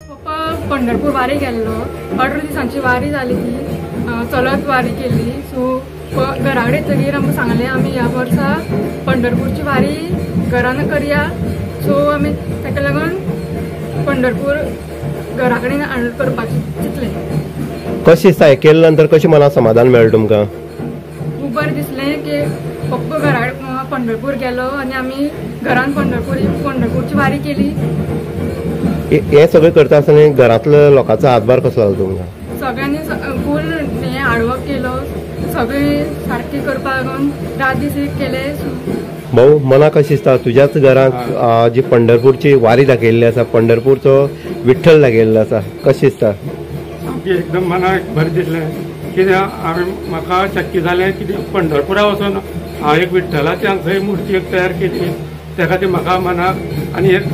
पप्पा पंढरपूर वारी गेल्लो 18 दिसांची वारी जाली ती चलत वारी केली सो घरा कडेन येतकीर आमकां सांगलें आमी ह्या वर्सा पंढरपूरची वारी घरान करया सो आमी ताका लागून पंढरपूर घरा कडेन करपाचें चिंतलें। कशें दिसता हें केले नंतर कशें मनाक समाधान मेळ्ळें तुमकां? खूब बरें दिसलें की पप्पा घरा पंढरपूर गेलो आनी आमी घरान पंढरपूरची वारी केली। हे सगळें करता आसतना घरांतल्या लोकांचो हातभार कसो लागलो तुमकां? सगळ्यांनी फूल हें हार्डवर्क केलो, सगळें सारकें करपाक लागून रात दीस एक केले। भाऊ मनाक कशें दिसता तुज्याच घरांत जी पंढरपूरची वारी दाखयल्ली आसा, पंढरपूरचो विठ्ठल दाखयल्लो आसा, कशें दिसता? सामकें एकदम मनाक बरें दिसलें कित्याक म्हाका शक्य जालें कितें पंढरपुरा वचून हांव एक विठ्ठलाची थंय मुर्ती एक तयार केली, त्या खातीर म्हाका मनाक आनी एक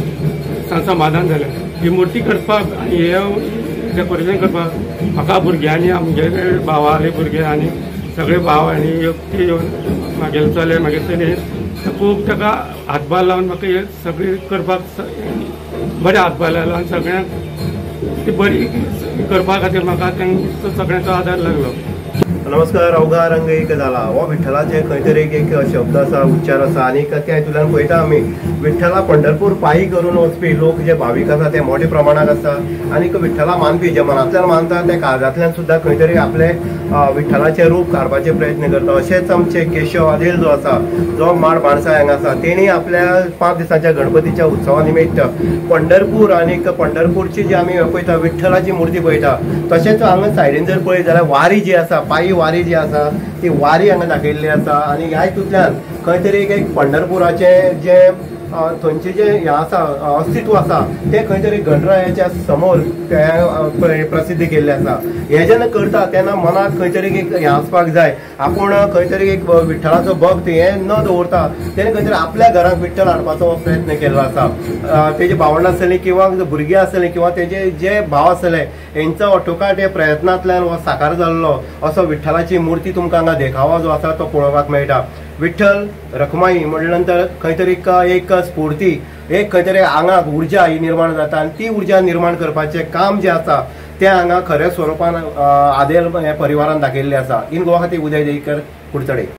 समाधान जालें। ही मुर्ती करपाक आनी हें डेकोरेशन करपाक म्हाका भुरग्यांनी आमगे भावाले भुरगे आनी सगळे भाव आनी ती येवन म्हागेले चले म्हागे चले खूब ताका हातभार लावन म्हाका हे सगळें करपाक बरें हातभार लायलो आनी सगळ्यांक ती बरी करपा खातीर म्हाका तांचो सगळ्यांचो आदार लागलो। नमस्कार, अवघा रंग एक जाला हो विठ्ठलाचे खंय तरी एक शब्द आसा, उच्चार आसा आनी त्या हेतूंतल्यान पळयता आमी विठ्ठला पंढरपूर पायी करून वचपी लोक जे भावीक आसा ते मोठ्या प्रमाणात आसा आनी विठ्ठला मानपी जे मनांतल्यान मानता ते काळजांतल्यान सुद्दां खंय तरी आपले विठ्ठलाचे रूप काडपाचे प्रयत्न करता। अशेंच आमचे केशव आदेल जो आसा, जो माड माणसा हांगा आसा, तेणी आपल्या 5 दिसांच्या गणपतीच्या उत्सवा निमित्त पंढरपूर आनी पंढरपूरची जी आमी पळयता विठ्ठलाची मुर्ती पळयता, तशेंच हांगा सायडीन जर पळयत जाल्यार वारी जी आसा, पायी वारी जी आसा ती वारी हांगा दाखयल्ली आसा आनी ह्या हितूंतल्यान खंय तरी एक पंढरपुराचे जे थंयचे जे हे आसा अस्तित्व आसा ते खंय तरी गणरायाच्या समोर प्रसिद्ध केल्ले आसा। हे जेन्ना करता तेन्ना मनाक खंय तरी एक हें आसपाक जाय, आपूण खंय तरी एक विठ्ठलाचो भक्त हें न दवरता तेणे खंय तरी आपल्या घरांत विठ्ठल हाडपाचो प्रयत्न केल्लो आसा। तेजे भावंडां आसलीं किंवा भुरगीं आसलीं किंवा तेजे जे भाव आसले हेंचो अठोकाट हे प्रयत्नांतल्यान हो साकार जाल्लो असो विठ्ठलाची मुर्ती तुमकां हांगा देखावो जो आसा तो पळोवपाक मेळटा। विठ्ठल रखमाई म्हटल्या नंतर खंय तरी एक स्फूर्ती, एक खंय तरी आंगाक उर्जा ही निर्माण जाता आनी ती उर्जा निर्माण करपाचें काम जें आसा तें हांगा खऱ्या स्वरुपान आदेल परिवारान दाखयल्लें आसा। इन गोवा खातीर उदय देईकर, कुडचडे।